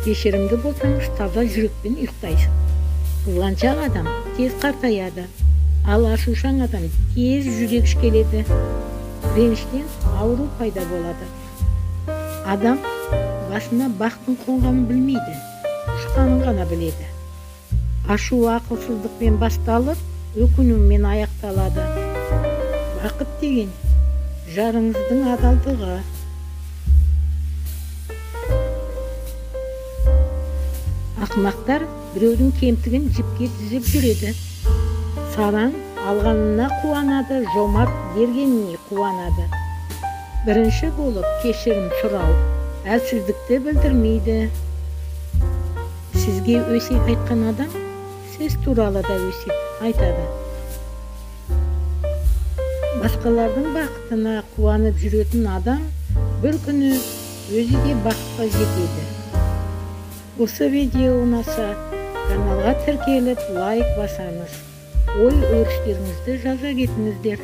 Кешірімді болсаңыз, таза жүрекпен ұйықтайсыз. Қызғаншақ адам тез қартаяды, ал ашушаң адам тез жүдегіш келеді. Реніштен ауру пайда болады. Адам басына бақтың қонғанын білмейді, ұшқанын ғана біледі. Ашу ақылсыздықпен басталып, өкінумен аяқталады. Бақыт деген жарыңыздың адалдығы. Ақымақтар біреудің кемтігін жіпке тізіп жүреді. Сараң алғанына қуанады, жомарт бергеніне қуанады. Бірінші болып кешірім сұрау әлсіздікті білдірмейді. Сізге өсек айтқан адам сіз туралы да өсек айтады. Басқалардың бақытына қуанып жүретін адам бір күні өзі де бақытқа жетеді. Осы видео ұнаса, каналға тіркеліп лайк басаңыз, ой-өрістеріңізді жаза кетіңіздер.